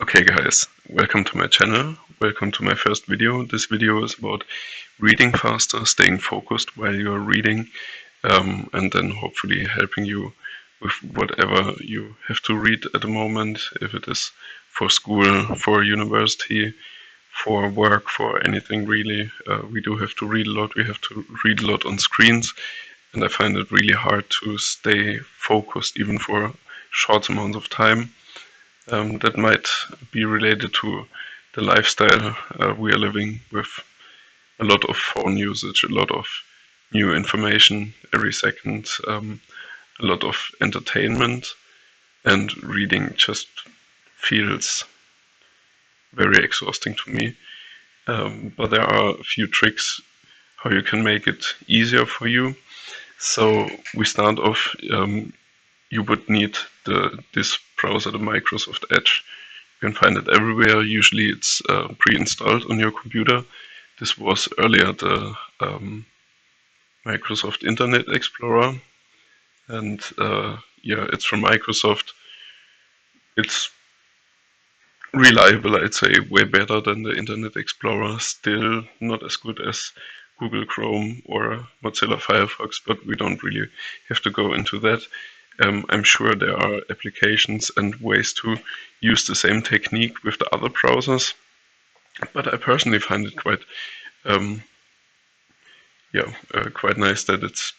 Okay guys, welcome to my channel, welcome to my first video. This video is about reading faster, staying focused while you're reading, and then hopefully helping you with whatever you have to read at the moment, if it is for school, for university, for work, for anything really. We do have to read a lot, we have to read a lot on screens, and I find it really hard to stay focused even for short amounts of time. That might be related to the lifestyle we are living with a lot of phone usage, a lot of new information every second, a lot of entertainment, and reading just feels very exhausting to me. But there are a few tricks how you can make it easier for you. So we start off, you would need this browser, the Microsoft Edge. You can find it everywhere. Usually it's pre-installed on your computer. This was earlier the Microsoft Internet Explorer, and yeah, it's from Microsoft. It's reliable, I'd say, way better than the Internet Explorer. Still not as good as Google Chrome or Mozilla Firefox, but we don't really have to go into that. I'm sure there are applications and ways to use the same technique with the other browsers, but I personally find it quite, quite nice that it's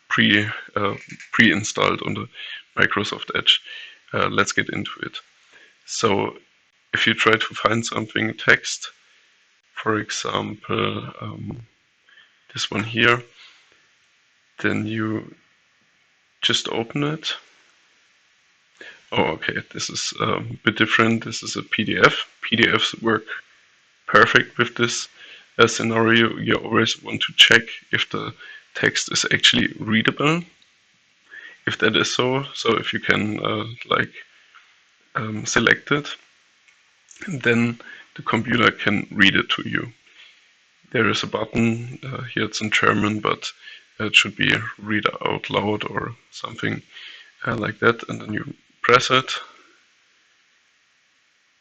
pre-installed on the Microsoft Edge. Let's get into it. So, if you try to find something text, for example, this one here, then you just open it. Oh, okay, this is a bit different. This is a PDF. PDFs work perfect with this scenario. You always want to check if the text is actually readable. If that is so if you can select it, then the computer can read it to you. There is a button, here it's in German, but it should be read out loud or something like that, and then you press it.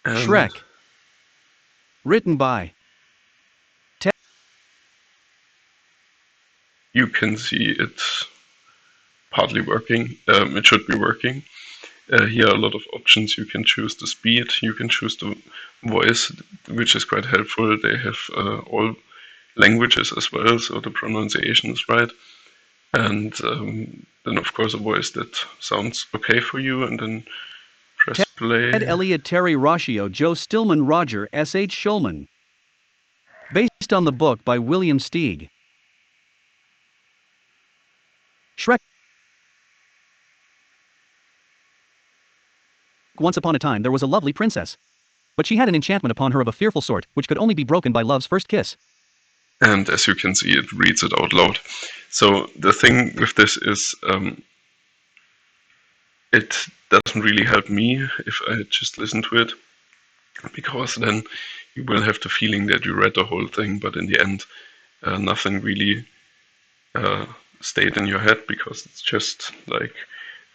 And Shrek. Written by. You can see it's partly working. It should be working. Here are a lot of options. You can choose the speed, you can choose the voice, which is quite helpful. They have all languages as well, so the pronunciation is right. And then, of course, a voice that sounds okay for you, and then press play. Ted Elliott Terry Roshio Joe Stillman Roger S.H. Schulman. Based on the book by William Steig. Shrek. Once upon a time there was a lovely princess. But she had an enchantment upon her of a fearful sort, which could only be broken by love's first kiss. And as you can see, it reads it out loud. So the thing with this is, it doesn't really help me if I just listen to it, because then you will have the feeling that you read the whole thing, but in the end, nothing really stayed in your head, because it's just like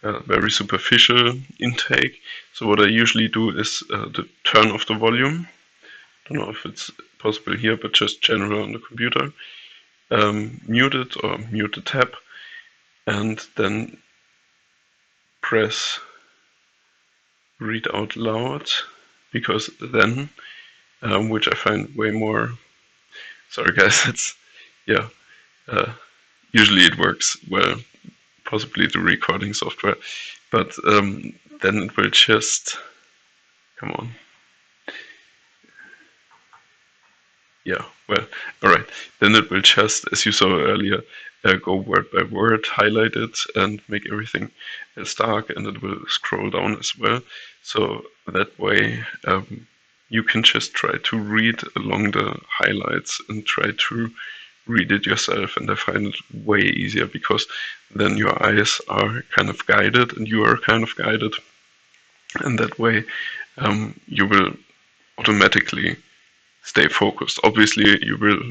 a very superficial intake. So what I usually do is to turn off the volume. I don't know if it's possible here, but just general on the computer. Mute it or mute the tab, and then press read out loud, because then, which I find way more, sorry guys, it's, yeah, usually it works well, possibly the recording software, but then it will just, come on. Yeah, well, alright, then it will just, as you saw earlier, go word by word, highlight it, and make everything dark, and it will scroll down as well. So that way you can just try to read along the highlights and try to read it yourself, and I find it way easier, because then your eyes are kind of guided and you are kind of guided, and that way you will automatically stay focused. Obviously,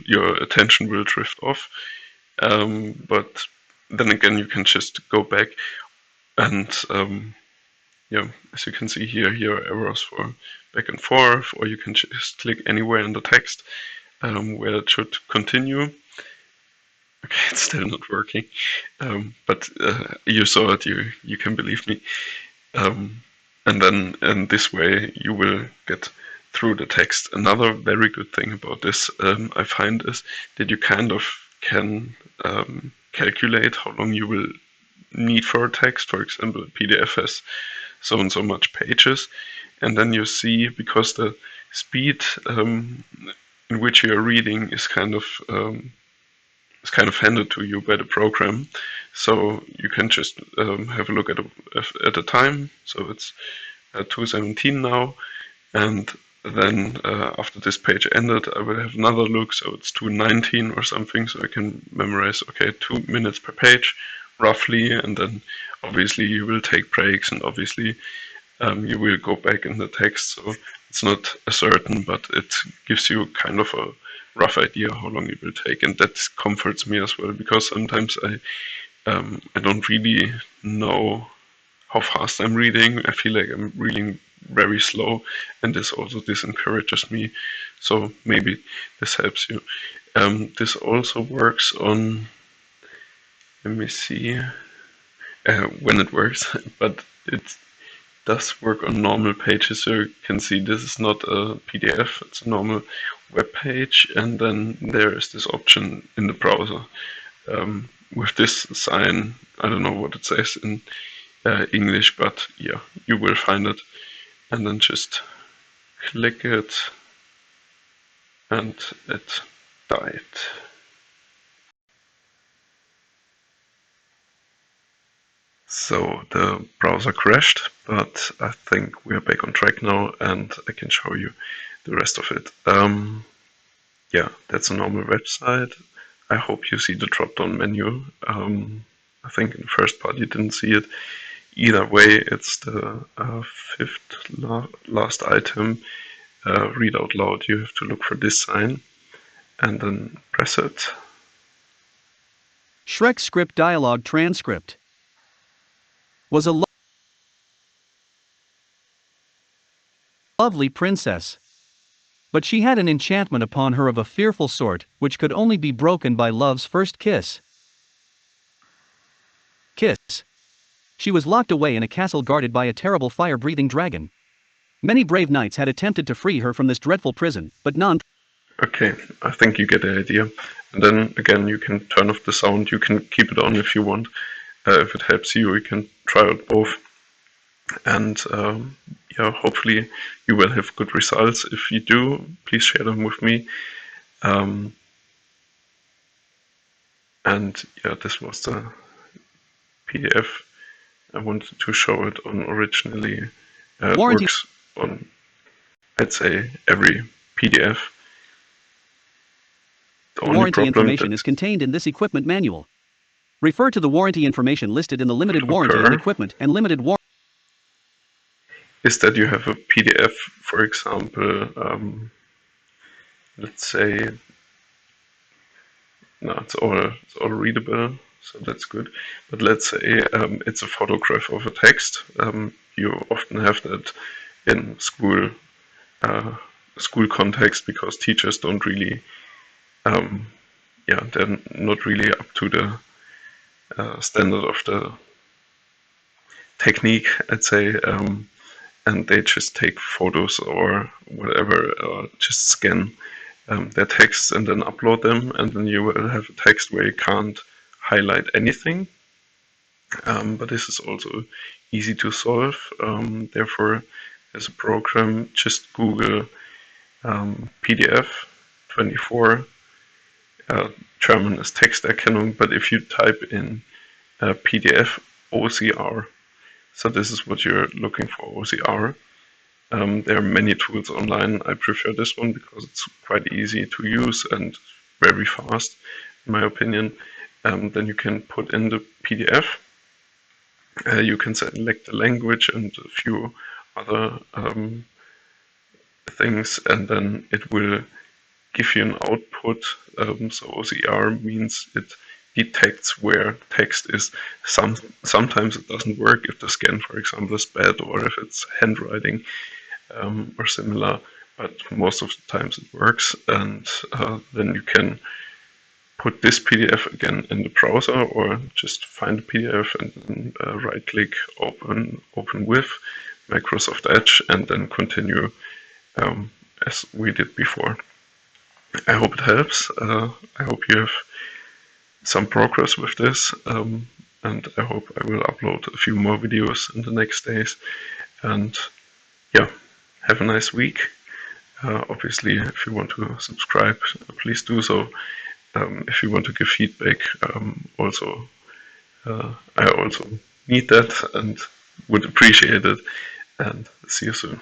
your attention will drift off, but then again, you can just go back and yeah, as you can see here are arrows for back and forth, or you can just click anywhere in the text where it should continue. Okay, it's still not working, but you saw it. You can believe me. Um, and then in this way you will get through the text. Another very good thing about this I find is that you kind of can calculate how long you will need for a text. For example, a PDF has so and so much pages, and then you see, because the speed in which you are reading is kind of handed to you by the program. So you can just have a look at the time. So it's 2:17 now, and then after this page ended, I will have another look. So it's 2:19 or something. So I can memorize, okay, 2 minutes per page, roughly, and then obviously you will take breaks, and obviously you will go back in the text. So it's not a certain, but it gives you kind of a rough idea how long it will take, and that comforts me as well, because sometimes I don't really know how fast I'm reading. I feel like I'm reading very slow, and this encourages me. So maybe this helps you. This also works on. Let me see when it works, but it does work on normal pages. So you can see this is not a PDF; it's a normal web page, and then there is this option in the browser with this sign. I don't know what it says in English, but yeah, you will find it, and then just click it, and it died. So the browser crashed, but I think we are back on track now, and I can show you the rest of it. Yeah, that's a normal website. I hope you see the drop-down menu. I think in the first part you didn't see it. Either way, it's the fifth last item. Read out loud. You have to look for this sign and then press it. Shrek script dialogue transcript. Was a lovely princess. But she had an enchantment upon her of a fearful sort, which could only be broken by love's first kiss. Kiss. She was locked away in a castle guarded by a terrible fire-breathing dragon. Many brave knights had attempted to free her from this dreadful prison, but none. Okay, I think you get the idea. And then again, you can turn off the sound. You can keep it on if you want. If it helps you, you can try out both. And yeah, hopefully you will have good results. If you do, please share them with me. And yeah, this was the PDF. I wanted to show it on originally. It Warranty. works on, I'd say, every PDF. The only Warranty problem information that is contained in this equipment manual. Refer to the warranty information listed in the limited could warranty on occur equipment and limited warranty. is that you have a PDF, for example, let's say, no, it's all readable, so that's good. But let's say it's a photograph of a text. You often have that in school context, because teachers don't really, yeah, they're not really up to the standard of the technique, I'd say, and they just take photos or whatever, or just scan their texts and then upload them, and then you will have a text where you can't highlight anything. But this is also easy to solve. Therefore, as a program, just Google PDF 24. German is Texterkennung, but if you type in PDF OCR, so this is what you're looking for, OCR. There are many tools online. I prefer this one because it's quite easy to use and very fast, in my opinion. Then you can put in the PDF. You can select the language and a few other things, and then it will give you an output. So OCR means it detects where text is. Sometimes it doesn't work if the scan, for example, is bad, or if it's handwriting or similar, but most of the times it works, and then you can put this PDF again in the browser, or just find the PDF and then right click open with Microsoft Edge, and then continue as we did before. I hope it helps. I hope you have some progress with this, and I hope I will upload a few more videos in the next days. And yeah, have a nice week. Obviously, if you want to subscribe, please do so. If you want to give feedback, I also need that and would appreciate it. And see you soon.